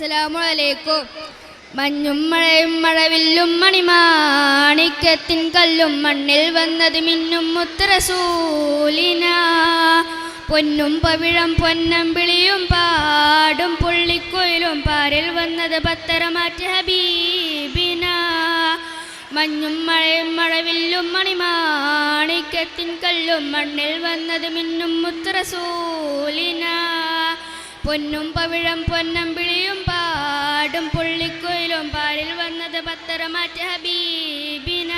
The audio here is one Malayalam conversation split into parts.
അസ്സലാമു അലൈക്കും. മഞ്ഞും മഴയും മഴവില്ലും മണിമാണിക്യത്തിൻ കല്ലും മണ്ണിൽ വന്നത് മിന്നും മുത്തറസൂലിന. പൊന്നും പവിഴം പൊന്നമ്പിളിയും പാടും പുള്ളിക്കൊയിലും പാരിൽ വന്നത് പത്തരമാറ്റ ഹബീബിന. മഞ്ഞും മഴയും മഴവില്ലും മണിമാണിക്യത്തിൻ കല്ലും മണ്ണിൽ വന്നത് മിന്നും മുത്തറസൂലിന. പൊന്നും പവിഴം പൊന്നമ്പിളിയും പാടും പുള്ളിക്കൊയിലും പാരിൽ വന്നത് പത്തരമാറ്റ ഹബീബിന.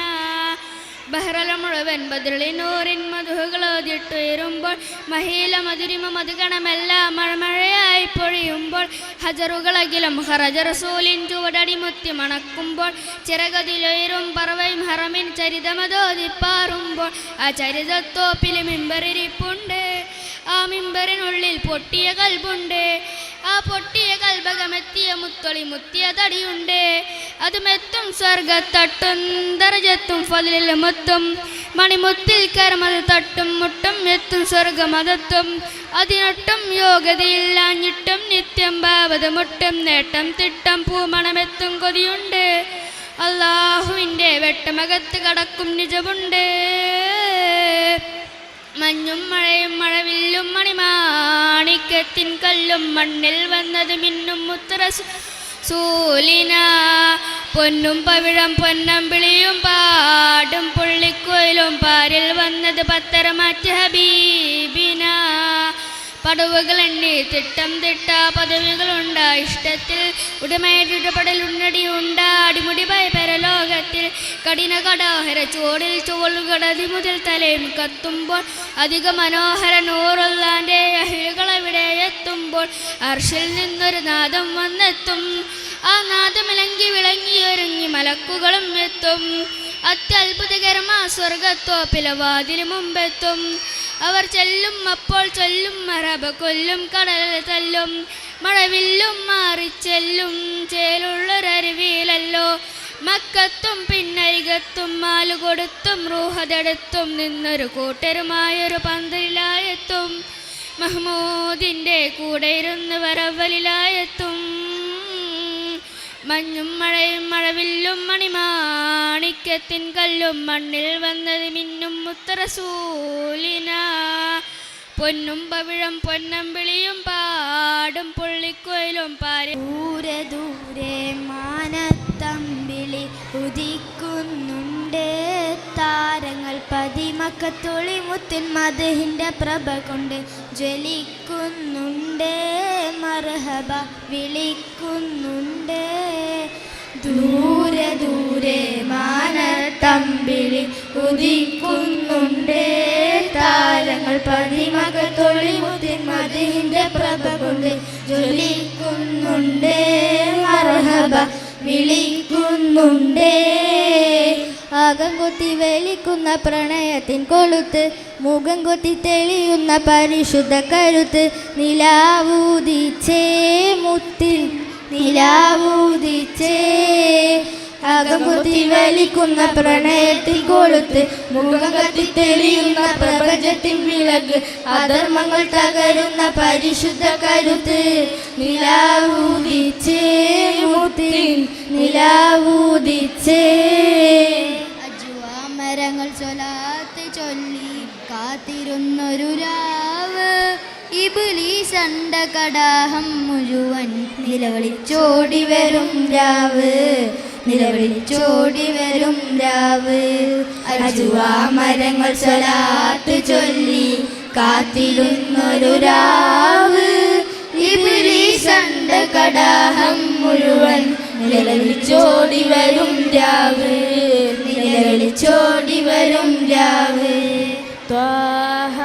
ബഹ്റല മുഴുവൻ ബദ്രളിനൂറിൻ മധുകളോതിട്ടുയരുമ്പോൾ മഹീല മധുരിമ മധുഗണമെല്ലാം മഴമഴയായി പൊഴിയുമ്പോൾ ഹജറുകളകിലും ഹറജ റസൂലിൻ ചുവടടിമുത്തി മണക്കുമ്പോൾ ചിറകതിലുയരും പറവയും ഹറമിൻ ചരിതമതോതിപ്പാറുമ്പോൾ ആ ചരിതത്തോപ്പിൽ മിമ്പറിരിപ്പുണ്ട്. ആ മിമ്പറിനുള്ളിൽ പൊട്ടിയ കൽബുണ്ട്. ആ പൊട്ടിയ കൽബകമെത്തിയ മുത്തൊളി മുത്തിയ തടിയുണ്ട്. അതുമെത്തും സ്വർഗത്തട്ടും ദർജത്തും ഫളിൽ മുത്തും മണിമുത്തിൽ കരമത് തട്ടും മുട്ടും എത്തും സ്വർഗമതെത്തും. അതിനൊട്ടും യോഗ്യതയില്ലാഞ്ഞിട്ടും നിത്യം ഭാവത് മുട്ടും നേട്ടം തിട്ടം പൂമണമെത്തും കൊതിയുണ്ട്. അല്ലാഹുവിൻ്റെ വെട്ടമകത്ത് കടക്കും നിജമുണ്ട്. മഞ്ഞും മഴയും മഴവില്ലും മണിമാണിക്യത്തിൻ കല്ലും മണ്ണിൽ വന്നത് മിന്നും മുത്തറസൂലിന. പൊന്നും പവിഴം പൊന്നമ്പിളിയും പാടും പുള്ളിക്കൊയിലും പാരിൽ വന്നത് പത്തരമാറ്റ ഹബീബിന. പടവുകളെണ്ണി തിട്ടം തിട്ട പദവികളുണ്ട ഇഷ്ടത്തിൽ ഉടമയിടപെടലുണ്ടടിയുണ്ട അടിമുടിപായ പരലോകത്തിൽ കഠിന കടാഹര ചുവടിൽ ചുവളുകടതി മുതൽ തലയും കത്തുമ്പോൾ അധിക മനോഹര നൂറുള്ളാൻ്റെ അഹിലുകളെവിടെ എത്തുമ്പോൾ അർഷിൽ നിന്നൊരു നാദം വന്നെത്തും. ആ നാദമിളങ്ങി വിളങ്ങിയൊരുങ്ങി മലക്കുകളും എത്തും. അത്യത്ഭുതകരമാ സ്വർഗത്തോപ്പിലെ വാതിന് മുമ്പെത്തും. അവർ ചെല്ലും അപ്പോൾ ചൊല്ലും മറബ കൊല്ലും കടൽ തല്ലും മഴവില്ലും മാറിച്ചെല്ലും ചേലുള്ളൊരരുവിയിലല്ലോ. മക്കത്തും പിന്നരികത്തും മാലുകൊടുത്തും റൂഹതെടുത്തും നിന്നൊരു കൂട്ടരുമായൊരു പന്തലിലായെത്തും. മഹ്മൂദിൻ്റെ കൂടെ ഇരുന്ന് വരവലിലായെത്തും. മഞ്ഞും മഴയും മഴവില്ലും മണിമാണിക്യത്തിൻ കല്ലും മണ്ണിൽ വന്നത് മിന്നും മുത്തറസൂലിന. പൊന്നും പവിഴം പൊന്നമ്പിളിയും പാടും പുള്ളിക്കൊയിലും പാരി. ദൂരെ ദൂരെ മാനത്തമ്പിളി ഉദിക്കുന്നുണ്ട് താരങ്ങൾ പതിമക്കത്തൊളി മുത്തിൻ മദഹിൻ്റെ പ്രഭ കൊണ്ട് ജ്വലിക്കുന്നുണ്ട്. മർഹബ വിളിക്കുന്നുണ്ട്. ദൂരെ ദൂരെ മാനത്തമ്പിളി ഉദിക്കുന്നുണ്ട് താരങ്ങൾ പതിമകത്തൊളി മുത്തിൻ മദഹിൻ്റെ പ്രഭ കൊണ്ട് ജ്വലിക്കുന്നുണ്ട്. മർഹബ വിളിക്കുന്നുണ്ട്. ആകം കൊത്തി വലിക്കുന്ന പ്രണയത്തിൻ കൊളുത്ത് മുഖം കൊത്തി തെളിയുന്ന പരിശുദ്ധ കരുത്ത് നിലാവൂതിച്ചേ മുത്തിൽ നിലാവൂതിച്ചേ. ആകം കൊത്തി വലിക്കുന്ന പ്രണയത്തിൻ കൊളുത്ത് മുഖം കത്തി തെളിയുന്ന പ്രപഞ്ചത്തിൻ വിളക്ക് അധർമ്മങ്ങൾ തകരുന്ന പരിശുദ്ധ കരുത്ത് നിലാവൂതിച്ചേ മുത്തിൽ നിലാവൂതിച്ചേ. മരങ്ങൾ സ്വലാത്ത് ചൊല്ലി കാത്തിരുന്നൊരു രാവ് ഇബ്ലീസ് അണ്ടകടാഹം മുഴുവൻ നിലവിളിച്ചോടി വരും രാവ് നിലവിളിച്ചോടി വരും രാവ്. അജുവാ മരങ്ങൾ സ്വലാത്ത് ചൊല്ലി കാത്തിരുന്നൊരു രാവ് ഇബ്ലീസ് അണ്ടകടാഹം മുഴുവൻ നിലവിളിച്ചോടി വരും രാവ് നിലവിളിച്ചോടി വരും രാവ്. ത്വാഹ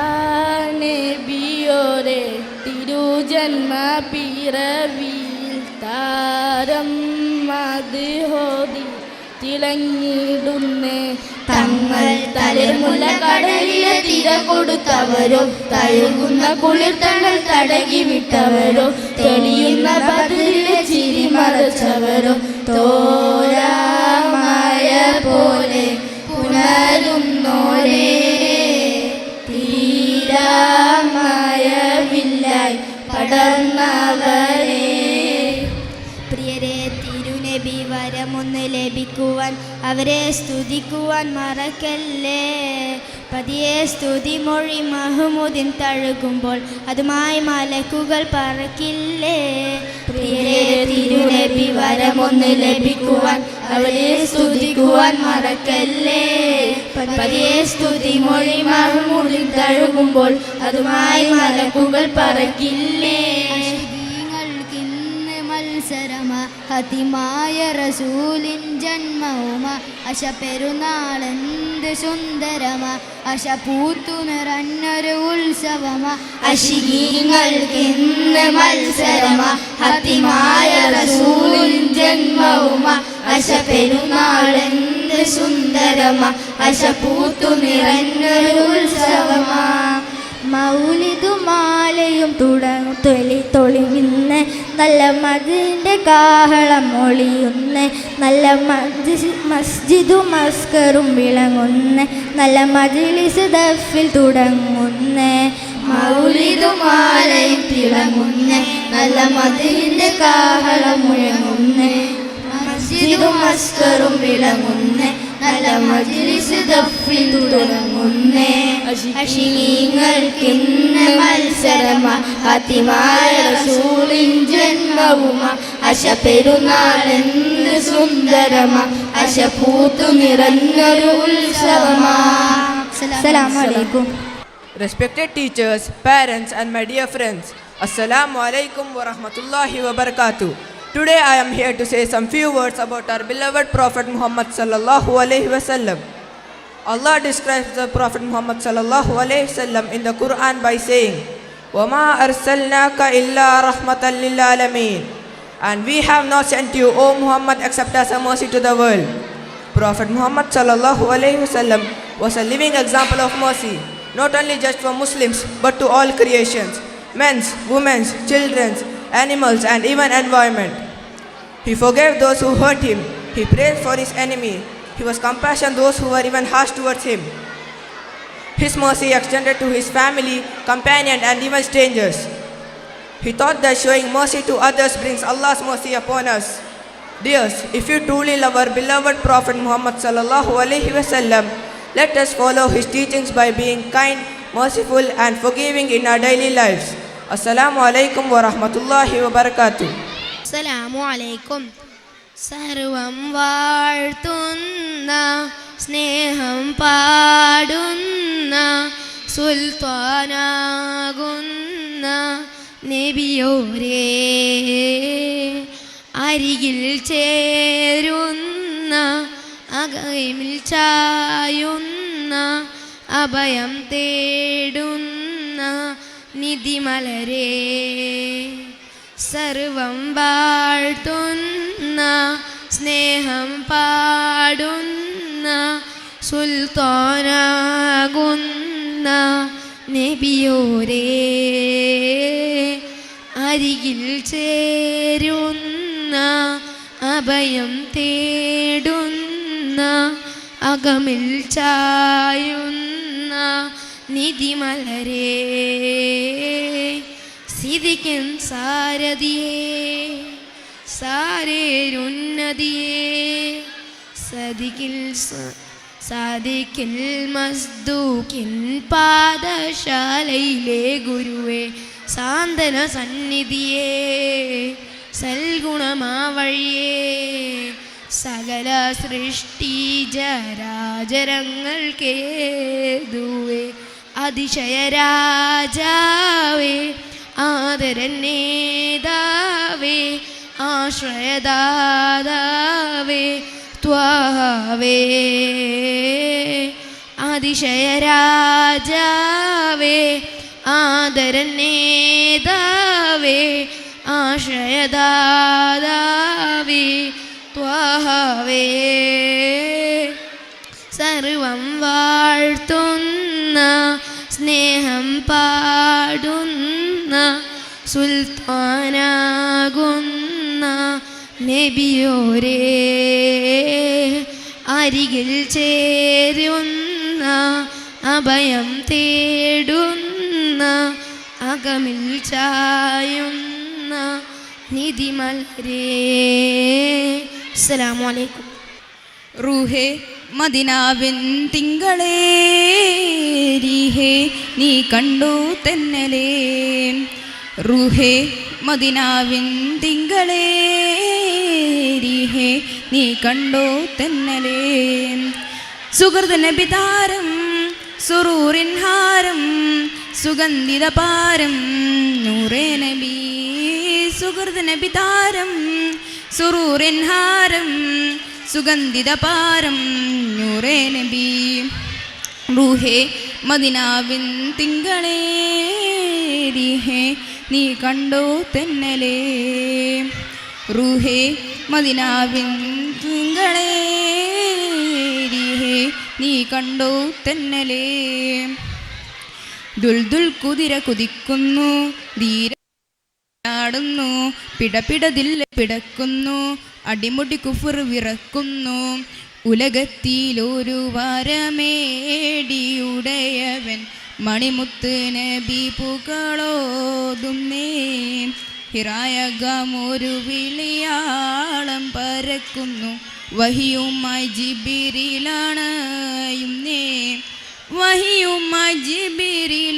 നബിയോരെ തിരുജന്മ പിറവിയിൽ താരം മദ്ഹോദി തിളങ്ങിടുന്നേ. തങ്ങൾ തളിർമുല കടലിലെ തിര കൊടുത്തവരോ തഴുകുന്ന കുളിർ തങ്ങൾ തടകി വിട്ടവരോ തെളിയുന്ന ബദറിലെ ചിരി മറച്ചവരോ തോരാമായ പോലെ പുണരുന്നോരേ തീരാമായ വില്ലായി പടർന്നവരേ. വരമൊന്ന് ലഭിക്കുവാൻ അവരെ സ്തുതിക്കുവാൻ മറക്കല്ലേ. പതിയെ സ്തുതി മൊഴി മഹ്മൂദിൻ തഴുകുമ്പോൾ അതുമായി മലക്കുകൾ പറക്കില്ലേ. പ്രിയരെ തിരുനബി വരമൊന്ന് ലഭിക്കുവാൻ അവരെ സ്തുതിക്കുവാൻ മറക്കല്ലേ. പതിയെ സ്തുതി മൊഴി മഹ്മൂദിൻ തഴുകുമ്പോൾ അതുമായി മലക്കുകൾ പറക്കില്ലേ. ഹതിമായ റസൂലിൻ ജന്മവുമ അശ പെരുന്നാളെന്ത് സുന്ദരമ അശ പൂത്തു നിറഞ്ഞൊരു ഉത്സവമ അശികീങ്ങൾക്കിന്ന് മത്സരമ ഹതിമായ റസൂലിൻ ജന്മവുമ അശ പെരുന്നാളെന്ത് സുന്ദരമ അശ പൂത്തു നിറഞ്ഞൊരു ഉത്സവമ. മൗലിദുമാലയും തൊളിയുന്ന നല്ല മസ്ജിദിൻ്റെ കാഹളം ഒളിയുന്ന നല്ല മസ്ജിദും മസ്കറും വിളങ്ങുന്ന നല്ല മജ്‌ലിസ് ദഫിൽ തുടങ്ങുന്ന. മൗലിദുമാലയും തിളങ്ങുന്ന നല്ല മസ്ജിദിൻ്റെ കാഹളം മുഴങ്ങുന്ന മസ്ജിദും മസ്കറും വിളങ്ങുന്ന നല്ല മജ്‌ലിസ് ദഫിൽ തുടങ്ങുന്ന. അശികീങ്ങൾക്കിന്ന് മത്സരമ ഹതിമായ റസൂലിൻ ജന്മവുമ അശ പെരുന്നാളെന്ത് സുന്ദരമ അശ പൂത്തു നിറഞ്ഞൊരു ഉത്സവമ. അസ്സലാമു അലൈക്കും. Respected teachers, parents and my dear friends, Assalamu alaikum wa rahmatullahi wa barakatuh. Today I am here to say some few words about our beloved Prophet Muhammad sallallahu alaihi wasallam. Allah describes the Prophet Muhammad sallallahu alaihi wasallam in the Quran by saying, "Wama arsalnaka illa rahmatan lil alamin." And we have not sent you, O Muhammad, except as a mercy to the world. Prophet Muhammad sallallahu alaihi wasallam was a living example of mercy, not only just for Muslims but to all creations, men's, women's, children's, animals and even environment. He forgave those who hurt him. He prayed for his enemy. He was compassionate those who were even harsh towards him. His mercy extended to his family, companion and even strangers. He thought that showing mercy to others brings Allah's mercy upon us. Dears, if you truly love our beloved Prophet Muhammad sallallahu alaihi wasallam, let us follow his teachings by being kind, merciful and forgiving in our daily lives. Assalamu alaikum wa rahmatullahi wa barakatuh. അസ്സലാമു അലൈക്കും. സർവം വാഴ്ത്തുന്ന സ്നേഹം പാടുന്ന സുൽത്താനാകുന്ന നബിയോരേ, അരികിൽ ചേരുന്ന അകമിൽ ചായുന്ന അഭയം തേടുന്ന നിധിമലരേ, സർവം വാഴ്ത്തുന്ന സ്നേഹം പാടുന്ന സുൽത്താനാകുന്ന നബിയോരേ, അരികിൽ ചേരുന്ന അഭയം തേടുന്ന അകമിൽ ചായുന്ന നിധിമലരേ, സിദിക്കിൻ സാരഥിയേ, സാരേരുന്നതിയേ, സാദിക്കിൽ മസ്ദൂക്കിൻ പാദശാലയിലെ ഗുരുവേ, സാന്ത്വന സന്നിധിയേ, സൽഗുണമാവഴിയേ, സകല സൃഷ്ടി ജരാചരങ്ങൾക്കേതുവേ, അതിശയരാജാവേ, ആദരനേതാവേ, ആശ്രയദാതാവേ, ത്വാഹവേ, അതിശയരാജാവേ, ആദരനേതാവേ, ആശ്രയദാതാവേ, ത്വാഹവേ, സർവം വാഴ്ത്തുന്ന സ്നേഹം പാടുന്ന സുൽത്താനാകുന്ന നബിയോരേ, അരികിൽ ചേരുന്ന അഭയം തേടുന്ന അകമിൽ ചായുന്ന നിധിമലരേ, അസ്സലാമു അലൈക്കും. റൂഹേ മദിനാവിൻ തിങ്കളേ രീഹേ നീ കണ്ടു തെന്നലേ. റൂഹേ മദിനാവിൻ തിങ്കളേ രീഹേ നീ കണ്ടു തെന്നലേ. സുഹൃത നബിതാരം സുറൂറിൻ ഹാരം സുഗന്ധിത പാരം നൂറേ നബി. സുഹൃത നബിതാരം സുറൂറിൻ ഹാരം സുഗന്ധിത പാരം നൂറേ നബി. റൂഹേ മദിനാവിൻ തിങ്കളേ രീഹേ നീ കണ്ടോ തെന്നലേ. റൂഹേ മദിനാവിൻ തിങ്കളേ രീഹേ നീ കണ്ടോ തെന്നലേ. ദുൽദുൽ കുതിര കുതിക്കുന്നു ധീരാടുന്നു പിടപിടതില്ല പിടക്കുന്നു അടിമുടി കുഫർ വിറക്കുന്നു. ഉലകത്തിലൊരു വരമേടിയുടയവൻ മണിമുത്ത് നബി പുകളോതുന്നേ. ഹിറായകമൊരു വിളിയാളം പരക്കുന്നു വഹിയുമായി ജിബിരിലാണയുന്നേ. വഹിയുമായി ജിബിരിലാണയുന്നേ.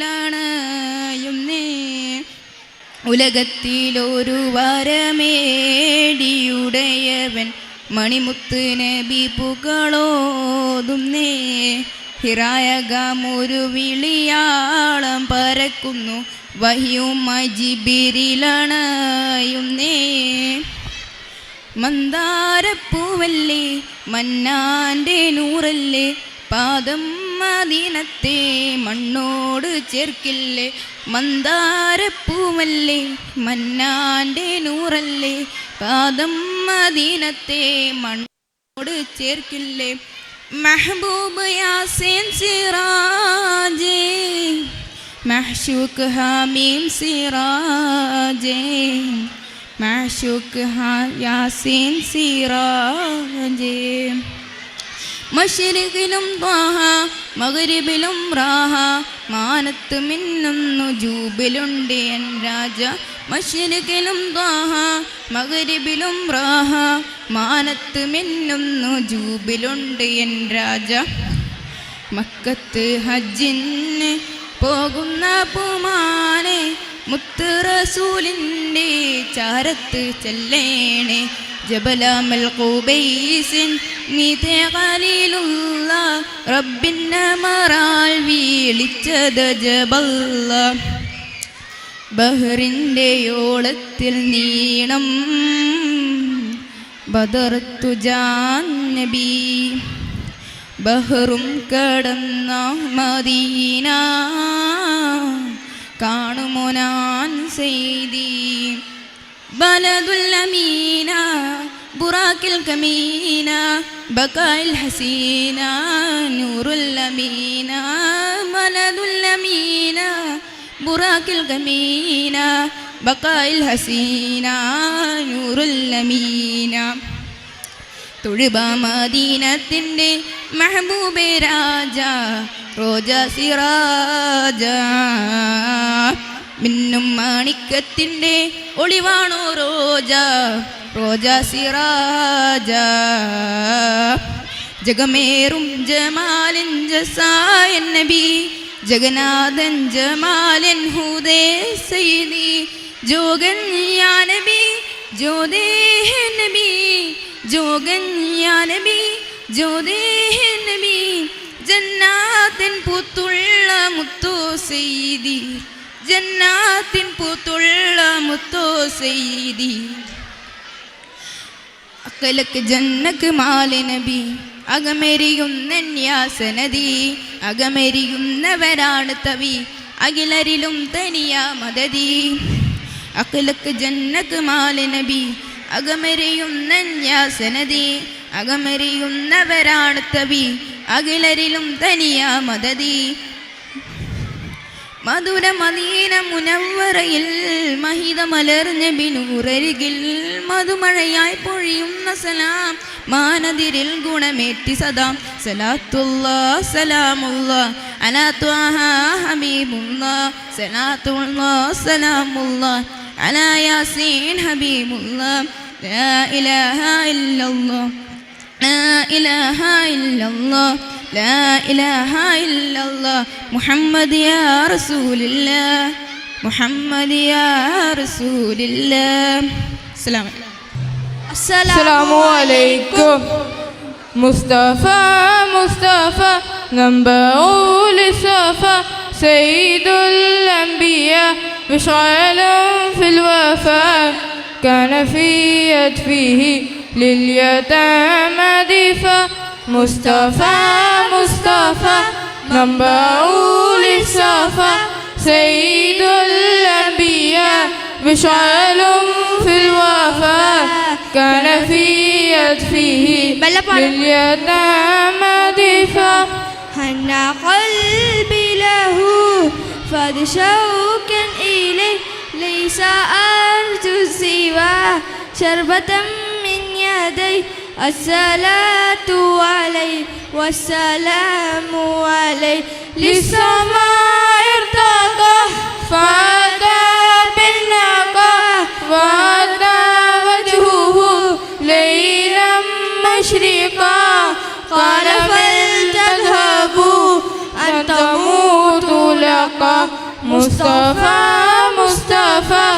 ഉലകത്തിലൊരു വരമേടിയുടയവൻ മണിമുത്ത് നബി പുകളോതുന്നേ. ഹിറായകമൊരു വിളിയാളം പരക്കുന്നു വഹിയുമായി ജിബിരിലാണയുന്നേ. മന്ദാരപ്പൂവല്ലേ മന്നാൻ്റെ നൂറല്ലേ പാദം മദീനത്തെ മണ്ണോട് ചേർക്കില്ലേ. മന്ദാരപ്പൂവല്ലേ മന്നാൻ്റെ നൂറല്ലേ പാദം മദീനത്തെ മണ്ണോട് ചേർക്കില്ലേ. മെഹബൂബ് യാസീൻ സിറാജേ മഹ്ശൂഖ് ഹാമീം സിറാജേ മഹ്ശൂഖ് യാസീൻ സിറാജേ. മശ്രിഖിലും ത്വാഹ മഗ്രിബിലും റാഹ മാനത്ത് മിന്നുന്നു ജൂബിലുണ്ട് എൻ രാജ. മശ്രിഖിലും ത്വാഹ മഗ്രിബിലും റാഹ മാനത്ത് മിന്നുന്നു ജൂബിലുണ്ട് എൻ രാജ. മക്കത്ത് ഹജ്ജിന് പോകുന്ന പൂമാനെ മുത്ത് റസൂലിൻ്റെ ചാരത്ത് ചെല്ലേണേ. ജബലമൽ ഖുബൈസിൻ മീതെ ഖലീലുള്ള റബ്ബിൻ്റെ മറാൽ വീളിച്ചത് ജബല്ല. ബഹറിൻ്റെ ഓളത്തിൽ നീണം ബദറത്തു ജാൻ നബി. ബഹറും കടന്ന മദീന കാണുമോ ഞാൻ സെയ്തി. ബലദുൽ അമീന ബുറാക്കിൽ കമീന ബകായിൽ ഹസീന നൂറുൽ അമീന. ബലദുൽ അമീന ബുറാക്കിൽ കമീന ബകായിൽ ഹസീന നൂറുൽ അമീന. തുഴുബ മദീനത്തിൻ്റെ മെഹബൂബേ രാജ റോജ സിറാജ. മിന്നും മാണിക്കത്തിൻ്റെ ഒളിവാണോ റോജ റോജ സിറാജ. ജഗമേറും ജമാലൻ ജസായൻ നബി ജഗന്നാഥൻ ജമാലൻ ഹുദേ സയ്യിദി. ജോഗൻ യാ നബി ജോദേ നബി ജോഗൻ യാ നബി ജോദേ നബി. ജന്നാത്തിൻ പൂത്തുള്ള മുത്തോ സയ്യിദി ജന്നാത്തിൻ പൂത്തുള്ള മുത്തോ സയ്യിദി. അക്കലക്ക് ജന്നക്ക് മാല നബി അകമെരിയുന്നന്യാസനദി. അകമെരിയുന്നവരാണ് തവി അഖിലരിലും തനിയ മദതി. അക്കലക്ക് ജന്നക്ക് മാല നബി അകമെരിയുന്നന്യാസനദി. അകമെരിയുന്നവരാണ് തവി അഖിലരിലും തനിയ മദതി. മധുര മദീന മുനവ്വറയിൽ മഹിത മലർന്ന ബിനൂറരികിൽ മധുമഴയായി പൊഴിയുന്ന സലാം മാനതിരിൽ ഗുണമേറ്റി സദാം. സലാത്തുല്ലാ സലാമുല്ലാ അലാ ത്വാഹ ഹബീബുല്ലാ. സലാത്തുല്ലാ സലാമുല്ലാ അലാ Yaseen ഹബീബുല്ലാ. لا إله إلا الله لا إله إلا الله لا إله إلا الله محمد يا رسول الله محمد يا رسول الله السلام عليكم. Assalamu alaikum. Mustafa, Mustafa, Nambaul Safa, Sayyidul Anbiya, Mish'alan fil wafa, Kana fi yadfihi lil yatama difa. Mustafa, Mustafa, Nambaul Safa, Sayyidul Anbiya, Mish'alan fil wafa, كان في يدفه لليتامى دفاع هنى قلبي له فاد شوقا إليه ليس أرجو سوى شربة من يدي الصلاة عليه والسلام عليه للسماء ارتقى فأتى بالنقى وأتى وجهه ليلا مشرقا قال فلتذهبوا أن تموتوا لقى مصطفى مصطفى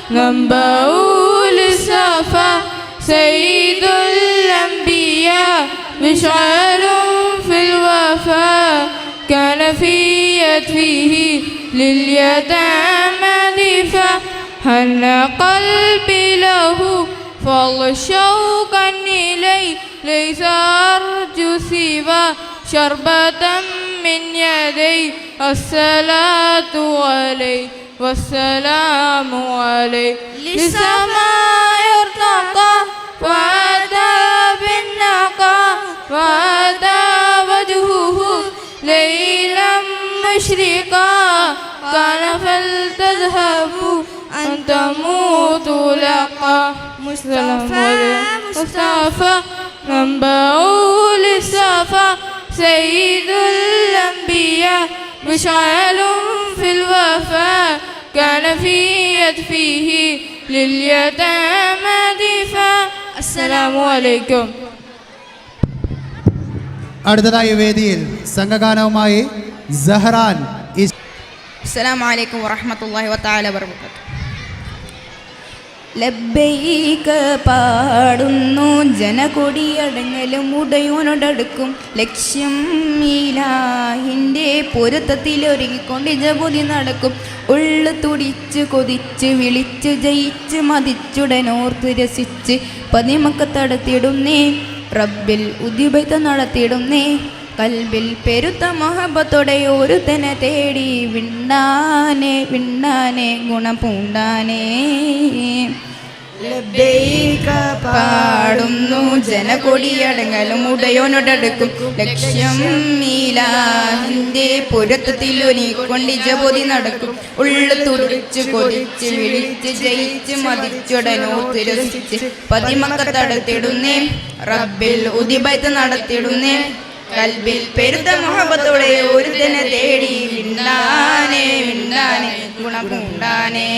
منبعول الصفا سيد الأنبياء مشعل في الوفاء كان في يدفه لليتامى دفاع هنى قلبي له فضل شوقا إليه ليس أرجو سوى شربة من يدي الصلاة عليه والسلام عليه للسماء ارتقى وأتى بالنقى وأتى وجهه ليلا مشرقا قال فلتذهبوا أن تموتوا لقى مصطفى منبعول الصفا سيد الأنبياء مشعل في الوفاء كان في يدفه لليتامى دفاع السلام عليكم. അടുത്തതായി വേദിയിൽ സംഘഗാനവുമായി സഹറാൻ. അസ്സലാമു അലൈക്കും വറഹ്മത്തുള്ളാഹി വതആല വബറകാതുഹു. ലബ്ബൈക പാടുന്നു ജനകൊടിയടങ്ങലും ഉടയോനോടടുക്കും ലക്ഷ്യം ഇലാഹിൻ്റെ പൊരുത്തത്തിലൊരുങ്ങിക്കൊണ്ട് ജപുതി നടക്കും ഉള്ളു തുടിച്ച് കൊതിച്ച് വിളിച്ച് ജയിച്ച് മതിച്ചുടനോർത്ത് രസിച്ച് പതിമക്കത്തടത്തിടുന്നേ റബ്ബിൽ ഉദ്യുബൈത്ത് നടത്തിടുന്നേ കൽബിൽ പെരുത്ത മഹബത്തോടെ ഒരുത്തനെ തേടി വിണ്ണാനെ വിണ്ണാനെ ഗുണം പൂണ്ടാനേ പാടുന്നു ജനകൊടിയടങ്ങലും ഉടയോനോടടുക്കും ലക്ഷ്യം മീലാഹിന്റെ പൊരുത്തത്തിലൊരുങ്ങിക്കൊണ്ട് ജപതി നടക്കും ഉള്ളു തുടിച്ച് കൊതിച്ച് വിളിച്ച് ജയിച്ച് മതിച്ചുടനോർത്ത് രസിച്ച് പതിമക്കത്തടത്തിടുന്നേ റബ്ബിൽ ഉദിബൈത്ത് നടത്തിടുന്നേ കൽബിൽ പെരുത്ത മുഹബത്തോടെ ഒരുത്തനെ തേടി വിണ്ണാനെ വിണ്ണാനെ ഗുണം പൂണ്ടാനേ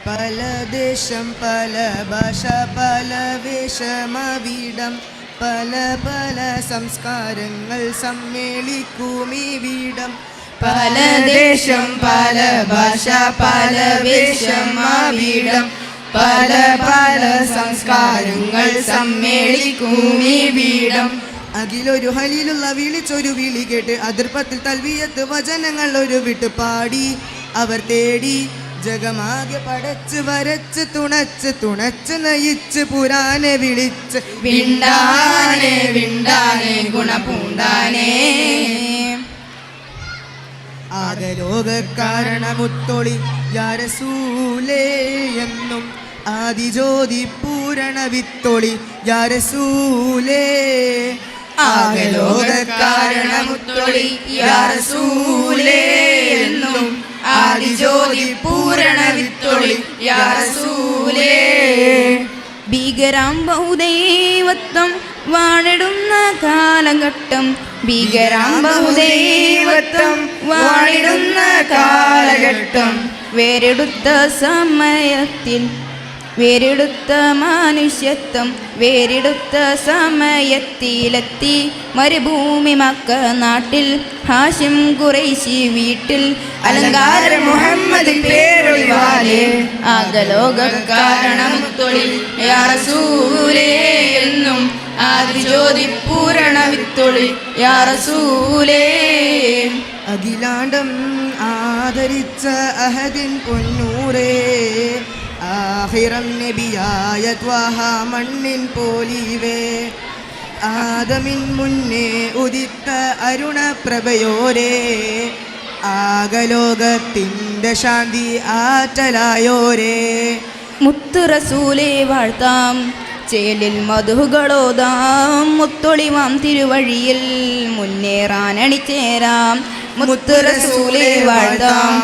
പല ദേശം പല ഭാഷ പല വേഷമവിടം പല പല സംസ്കാരങ്ങൾ സമ്മേളിക്കുമിവിടം പല ദേശം പല ഭാഷ പല വേഷമവിടം പല പല സംസ്കാരങ്ങൾ സമ്മേളിക്കുമിവിടം അഖിലൊരു ഹലിലുള്ള വിളിച്ചൊരു വിളി കേട്ട് അതിർപ്പത്തിൽ തൽവിയത്ത് വചനങ്ങൾ ഒരു വിട്ട് പാടി അവർ തേടി ജഗമാകെ പടച്ച് വരച്ച് തുണച്ച് തുണച്ച് നയിച്ച് പുരാനെ വിളിച്ച് വിണ്ടാനെ വിണ്ടാനെ ഗുണപൂണ്ടാനേ ആകെ ലോകകാരണമുത്തൊളി യാ റസൂലേ എന്നും ആദിജ്യോതി പൂരണ വിത്തൊളി യാ റസൂലേ ആകെ ലോകകാരണമുത്തൊളി യാ റസൂലേ എന്നും ആദിജ്യോതി പൂരണ വിത്തൊളി യാ റസൂലേ ഭീകരാം ബഹുദൈവത്വം വാണിടുന്ന കാലഘട്ടം ഭീകരാം ബഹുദൈവത്വം വാണിടുന്ന കാലഘട്ടം വേരെടുത്ത സമയത്തിൽ വേരെടുത്ത മനുഷ്യത്വം വേരെടുത്ത സമയത്തിലെത്തി മരുഭൂമി മക്ക നാട്ടിൽ ഹാഷിം ഖുറൈശി വീട്ടിൽ അലങ്കാര മുഹമ്മദ് പേരൊളിവാലേ ആകലോക കാരണം തൊഴിൽ യാ റസൂലേ എന്നും ആദിജ്യോതി പൂരണ വിത്തൊളി യാ റസൂലേ. അഖിലാണ്ടം ആദരിച്ച അഹദിൻ പൊന്നൂരേ ആഹിറം നബിയായ ത്വാഹ മണ്ണിൻ പോലീവേ ആദമിൻ മുന്നേ ഉദിത്ത അരുണപ്രഭയോരേ ആകലോകത്തിൻ്റെ ശാന്തി ആറ്റലായോരേ. മുത്തു റസൂലേ വാഴ്ത്താം ചേലിൽ മധുകളോതാം മുത്തൊളിവാം തിരുവഴിയിൽ മുന്നേറാനണിച്ചേരാം. മുത്തു റസൂലേ വാഴ്ത്താം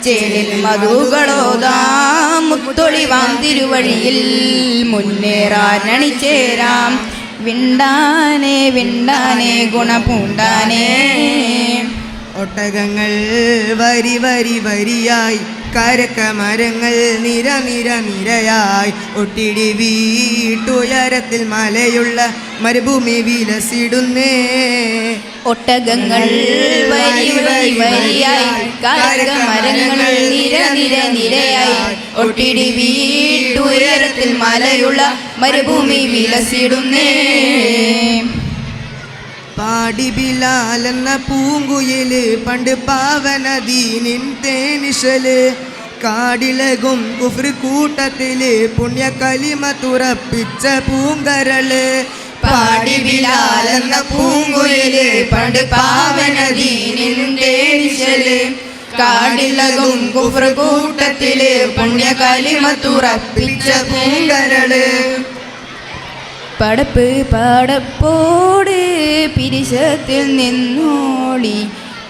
ചേലിൽ മധുകളോതാം മുത്തൊളിവാം തിരുവഴിയിൽ മുന്നേറാനണിച്ചേരാം. വിണ്ടാനേ വിണ്ടാനേ ഗുണപൂണ്ടാനേ ഒട്ടകങ്ങൾ വരി വരി വരിയായി കരക്കമരങ്ങൾ നിര നിര നിരയായി ഒട്ടിടി വീട്ടുയരത്തിൽ മലയുള്ള മരുഭൂമി വിലസിടുന്നേ. ഒട്ടകങ്ങൾ വരി വരി വരിയായി കരക്കമരങ്ങൾ നിര നിര നിരയായി ഒട്ടിടി വീട്ടുയരത്തിൽ മലയുള്ള മരുഭൂമി വിലസിടുന്നേ. പാടി ബിലാലെന്ന പൂങ്കുയില് പണ്ട് പാവനദീനിൻ തേനിശല് കാടിലകും കുഫ്ർ കൂട്ടത്തില് പുണ്യ കലിമ തുറപ്പിച്ച പൂങ്കരള്. പാടി ബിലാലെന്ന പൂങ്കുയില് പണ്ട് പാവനദീനിൻ തേനിശല് കാടിലകും കുഫ്ർ കൂട്ടത്തില് പുണ്യ കലിമ തുറപ്പിച്ച പൂങ്കരള്. പടപ്പ് പടപ്പോട് പിരിശത്തിൽ നിന്നോളി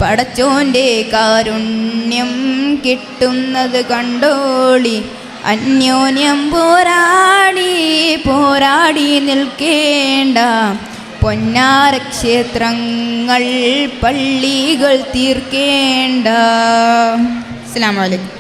പടച്ചോൻ്റെ കാരുണ്യം കിട്ടുന്നത് കണ്ടോളി. അന്യോന്യം പോരാടി പോരാടി നിൽക്കേണ്ട പൊന്നാരക്ഷേത്രങ്ങൾ പള്ളികൾ തീർക്കേണ്ട. അസ്സലാമു അലൈക്കും.